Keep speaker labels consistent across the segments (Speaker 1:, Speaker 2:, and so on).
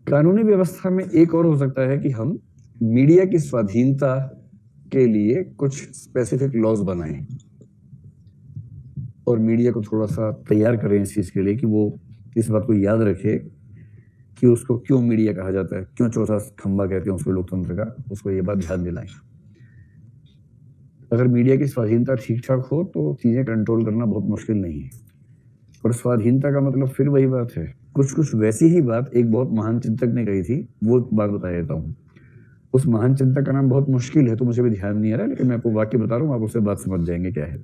Speaker 1: कानूनी व्यवस्था में एक और हो सकता है कि हम मीडिया की स्वाधीनता के लिए कुछ स्पेसिफिक लॉज बनाएं और मीडिया को थोड़ा सा तैयार करें इस चीज के लिए कि वो इस बात को याद रखे कि उसको क्यों मीडिया कहा जाता है, क्यों चौथा खंभा कहते हैं उसको लोकतंत्र का, उसको ये बात ध्यान दिलाएं। अगर मीडिया की स्वाधीनता ठीक ठाक हो तो चीजें कंट्रोल करना बहुत मुश्किल नहीं है। और स्वाधीनता का मतलब फिर वही बात है, कुछ कुछ वैसी ही बात एक बहुत महान चिंतक ने कही थी, वो बात बता देता हूँ। उस महान चिंतक का नाम बहुत मुश्किल है तो मुझे भी ध्यान नहीं आ रहा, लेकिन मैं आपको वाक्य बता रहा हूँ, आप उससे बात समझ जाएंगे क्या है।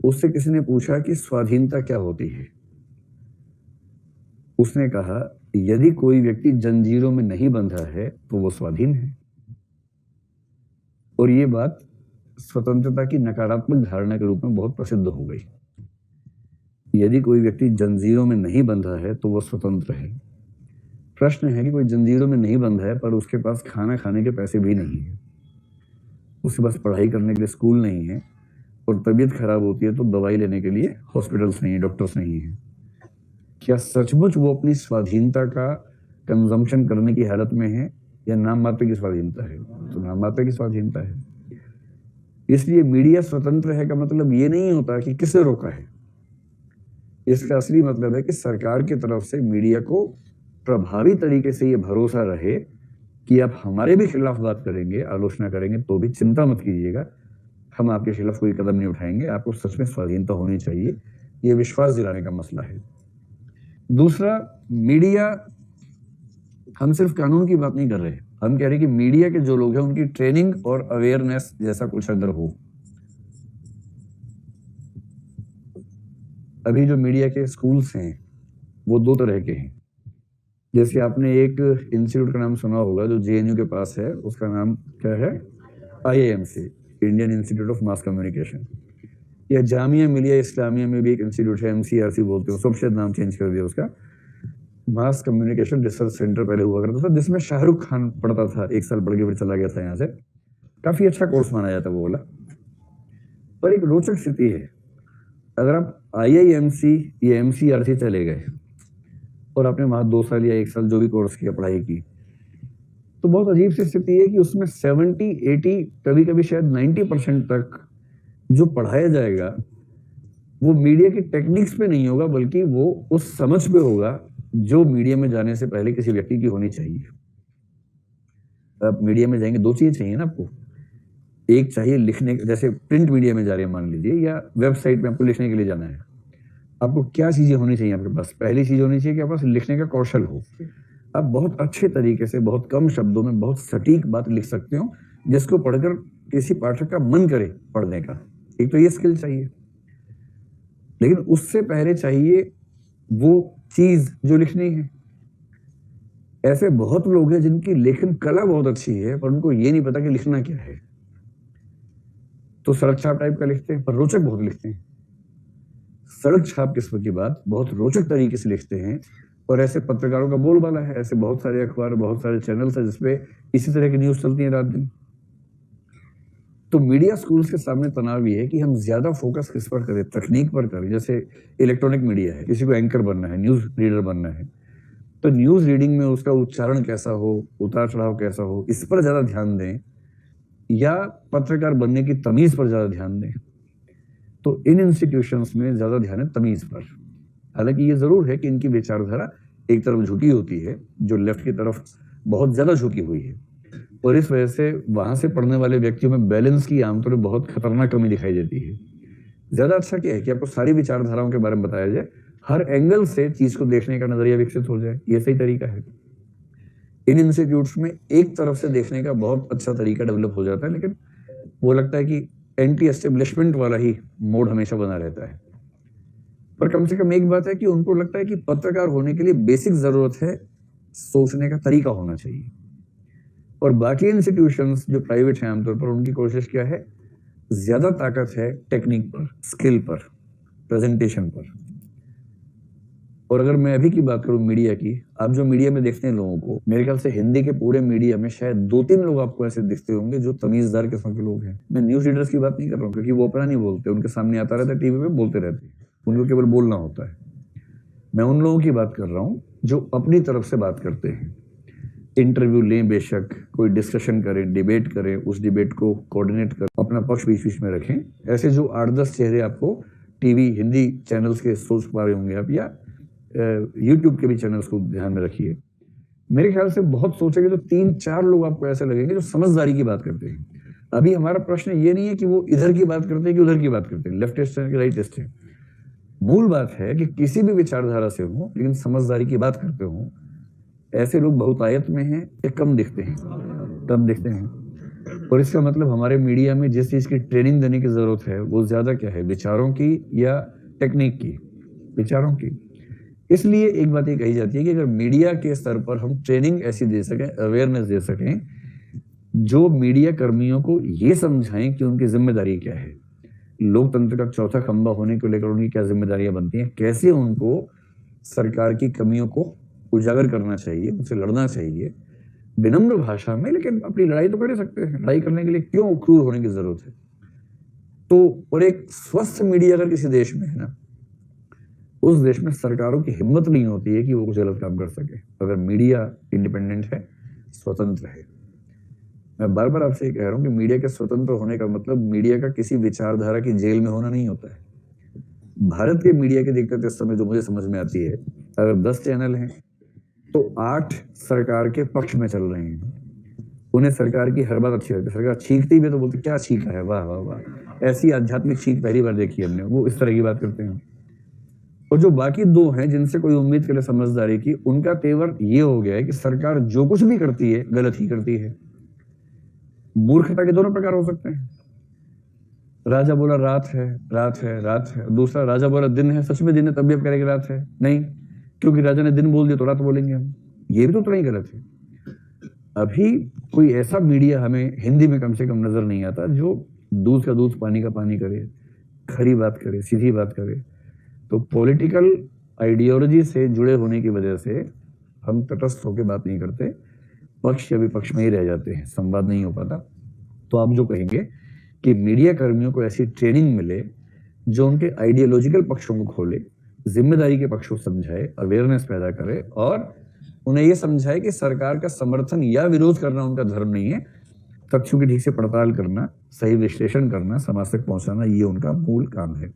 Speaker 1: उससे किसी ने पूछा कि स्वाधीनता क्या होती है। उसने कहा, यदि कोई व्यक्ति जंजीरों में नहीं बंधा है तो वो स्वाधीन है। और ये बात स्वतंत्रता की नकारात्मक धारणा के रूप में बहुत प्रसिद्ध हो गई। यदि कोई व्यक्ति जंजीरों में नहीं बंधा है तो वो स्वतंत्र है। प्रश्न है कि कोई जंजीरों में नहीं बंधा है पर उसके पास खाना खाने के पैसे भी नहीं है, उसके पास पढ़ाई करने के लिए स्कूल नहीं है, और तबीयत खराब होती है तो दवाई लेने के लिए हॉस्पिटल्स नहीं है, डॉक्टर्स नहीं है। क्या सचमुच वो अपनी स्वाधीनता का कंजम्पशन करने की हालत में है या नाम मात्र की स्वाधीनता है? तो नाम मात्र की स्वाधीनता है। इसलिए मीडिया स्वतंत्र है का मतलब ये नहीं होता कि किसे रोका है। इसका असली मतलब है कि सरकार की तरफ से मीडिया को प्रभावी तरीके से ये भरोसा रहे कि आप हमारे भी खिलाफ बात करेंगे, आलोचना करेंगे तो भी चिंता मत कीजिएगा, हम आपके खिलाफ कोई कदम नहीं उठाएंगे, आपको सच में स्वाधीनता होनी चाहिए। ये विश्वास दिलाने का मसला है। दूसरा, मीडिया, हम सिर्फ कानून की बात नहीं कर रहे, हम कह रहे हैं कि मीडिया के जो लोग हैं उनकी ट्रेनिंग और अवेयरनेस जैसा कुछ अगर हो। अभी जो मीडिया के स्कूल्स हैं वो दो तरह के हैं। जैसे आपने एक इंस्टीट्यूट का नाम सुना होगा जो जेएनयू के पास है, उसका नाम क्या है? IIMC, Indian institute of mass communication. या जामिया मिलिया इस्लामिया में भी एक इंस्टीट्यूट है, MCRC बोलते हो, सब शायद नाम चेंज कर दिया उसका। मास कम्युनिकेशन रिसर्च सेंटर पहले हुआ करता था, जिसमें शाहरुख खान पढ़ता था, 1 साल पढ़ के फिर चला गया था यहाँ से। काफी अच्छा कोर्स माना जाता वो वाला। पर एक रोचक स्थिति है, अगर आप IIMC या MCRC चले गए और आपने वहां 2 साल या 1 साल जो भी कोर्स किया, पढ़ाई की, तो बहुत अजीब सी स्थिति है कि उसमें 70, 80, कभी कभी शायद 90% तक जो पढ़ाया जाएगा वो मीडिया की टेक्निक्स पे नहीं होगा, बल्कि वो उस समझ पे होगा जो मीडिया में जाने से पहले किसी व्यक्ति की होनी चाहिए। आप मीडिया में जाएंगे, 2 चीजें चाहिए ना आपको। एक चाहिए लिखने, जैसे प्रिंट मीडिया में जा रहे हैं मान लीजिए, या वेबसाइट में आपको लिखने के लिए जाना है, आपको क्या चीजें होनी चाहिए आपके पास? पहली चीज होनी चाहिए कि आपके पास लिखने का कौशल हो। आप बहुत अच्छे तरीके से, बहुत कम शब्दों में बहुत सटीक बात लिख सकते हो जिसको पढ़कर किसी पाठक का मन करे पढ़ने का। एक तो ये स्किल चाहिए, लेकिन उससे पहले चाहिए वो चीज जो लिखनी है। ऐसे बहुत लोग हैं जिनकी लेखन कला बहुत अच्छी है पर उनको ये नहीं पता कि लिखना क्या है, तो सड़क छाप टाइप का लिखते हैं पर रोचक बहुत लिखते हैं। सड़क छाप किस्म की बात बहुत रोचक तरीके से लिखते हैं, और ऐसे पत्रकारों का बोलबाला है, ऐसे बहुत सारे अखबार, बहुत सारे चैनल्स हैं जिसपे इसी तरह की न्यूज चलती है रात दिन। तो मीडिया स्कूल्स के सामने तनाव ये है कि हम ज्यादा फोकस किस पर करें, तकनीक पर करें। जैसे इलेक्ट्रॉनिक मीडिया है, किसी को एंकर बनना है, न्यूज रीडर बनना है, तो न्यूज रीडिंग में उसका उच्चारण कैसा हो, उतार चढ़ाव कैसा हो, इस पर ज्यादा ध्यान दें, या पत्रकार बनने की तमीज पर ज्यादा ध्यान दें। तो इन इंस्टीट्यूशंस में ज्यादा ध्यान है तमीज पर। हालांकि ये जरूर है कि इनकी विचारधारा एक तरफ झुकी होती है, जो लेफ्ट की तरफ बहुत ज्यादा झुकी हुई है, और इस वजह से वहां से पढ़ने वाले व्यक्तियों में बैलेंस की आमतौर पर बहुत खतरनाक कमी दिखाई देती है। ज्यादा अच्छा क्या है कि आपको सारी विचारधाराओं के बारे में बताया जाए, हर एंगल से चीज को देखने का नजरिया विकसित हो जाए, ये सही तरीका है। इन इंस्टीट्यूट्स में एक तरफ से देखने का बहुत अच्छा तरीका डेवलप हो जाता है, लेकिन वो लगता है कि एंटी एस्टेब्लिशमेंट वाला ही मोड हमेशा बना रहता है। पर कम से कम एक बात है कि उनको लगता है कि पत्रकार होने के लिए बेसिक जरूरत है सोचने का तरीका होना चाहिए। और बाकी इंस्टीट्यूशंस जो प्राइवेट हैं आमतौर पर, उनकी कोशिश क्या है, ज्यादा ताकत है टेक्निक पर, स्किल पर, प्रेजेंटेशन पर। और अगर मैं अभी की बात करूं मीडिया की, आप जो मीडिया में देखते हैं लोगों को, मेरे ख्याल से हिंदी के पूरे मीडिया में शायद 2-3 लोग आपको ऐसे दिखते होंगे जो तमीजदार किस्म के लोग हैं। मैं न्यूज रीडर्स की बात नहीं कर रहा हूँ, क्योंकि वो अपना नहीं बोलते, उनके सामने आता रहता है टीवी पे, बोलते रहते हैं, उनको केवल बोलना होता है। मैं उन लोगों की बात कर रहा हूँ जो अपनी तरफ से बात करते हैं। इंटरव्यू लें, बेशक कोई डिस्कशन करें, डिबेट करें, उस डिबेट को कोऑर्डिनेट कर अपना पक्ष बीच बीच में रखें। ऐसे जो 8-10 चेहरे आपको टीवी हिंदी चैनल्स के सोच पा रहे होंगे आप, या यूट्यूब के भी चैनल्स को ध्यान में रखिए। मेरे ख्याल से बहुत सोचेंगे तो 3-4 लोग आपको ऐसे लगेंगे जो समझदारी की बात करते हैं। अभी हमारा प्रश्न ये नहीं है कि वो इधर की बात करते हैं कि उधर की बात करते हैं, लेफ्टिस्ट है कि राइटिस्ट है। मूल बात है कि किसी भी विचारधारा से हो लेकिन समझदारी की बात करते हो। ऐसे लोग बहुतायत में हैं या कम दिखते हैं। और इसका मतलब हमारे मीडिया में जिस चीज की ट्रेनिंग देने की जरूरत है वो ज्यादा क्या है, विचारों की या टेक्निक की? विचारों की। इसलिए एक बात ये कही जाती है कि अगर मीडिया के स्तर पर हम ट्रेनिंग ऐसी दे सकें, अवेयरनेस दे सकें, जो मीडिया कर्मियों को ये समझाएं कि उनकी जिम्मेदारी क्या है, लोकतंत्र का चौथा खंभा होने को लेकर उनकी क्या जिम्मेदारियां बनती हैं, कैसे उनको सरकार की कमियों को उजागर करना चाहिए, उनसे लड़ना चाहिए विनम्र भाषा में। लेकिन अपनी लड़ाई तो कर ही सकते हैं, लड़ाई करने के लिए क्यों क्रूर होने की जरूरत है? तो और एक स्वस्थ मीडिया अगर किसी देश में है ना, उस देश में सरकारों की हिम्मत नहीं होती है कि वो कुछ गलत काम कर सके अगर मीडिया इंडिपेंडेंट है, स्वतंत्र है। मैं बार बार आपसे कह रहा हूं कि मीडिया के स्वतंत्र होने का मतलब मीडिया का किसी विचारधारा की जेल में होना नहीं होता है। भारत के मीडिया की दिक्कत इस समय जो मुझे समझ में आती है, अगर 10 चैनल हैं तो 8 सरकार के पक्ष में चल रहे हैं। उन्हें सरकार की हर बात अच्छी लगती है, सरकार छींकती भी तो बोलते क्या छींका है, वाह वाह वाह, ऐसी आध्यात्मिक छींक पहली बार देखी हमने। वो इस तरह की बात करते हैं। और जो बाकी 2 हैं जिनसे कोई उम्मीद करे समझदारी की, उनका तेवर ये हो गया है कि सरकार जो कुछ भी करती है गलत ही करती है। मूर्खता के दोनों प्रकार हो सकते हैं। राजा बोला रात है, रात है, रात है। दूसरा राजा बोला दिन है, सच में दिन है, तब भी आप करेंगे रात है? नहीं, क्योंकि राजा ने दिन बोल दिया तो रात बोलेंगे हम। ये भी तो उतना ही गलत है। अभी कोई ऐसा मीडिया हमें हिंदी में कम से कम नजर नहीं आता जो दूध का दूध पानी का पानी करे, खरी बात करे, सीधी बात करे। तो पॉलिटिकल आइडियोलॉजी से जुड़े होने की वजह से हम तटस्थ होकर बात नहीं करते, पक्ष या विपक्ष में ही रह जाते हैं, संवाद नहीं हो पाता। तो आप जो कहेंगे कि मीडिया कर्मियों को ऐसी ट्रेनिंग मिले जो उनके आइडियोलॉजिकल पक्षों को खोले, जिम्मेदारी के पक्ष को समझाए, अवेयरनेस पैदा करे और उन्हें यह समझाए कि सरकार का समर्थन या विरोध करना उनका धर्म नहीं है, तथ्यों की ठीक से पड़ताल करना, सही विश्लेषण करना, समाज तक पहुंचाना, ये उनका मूल काम है।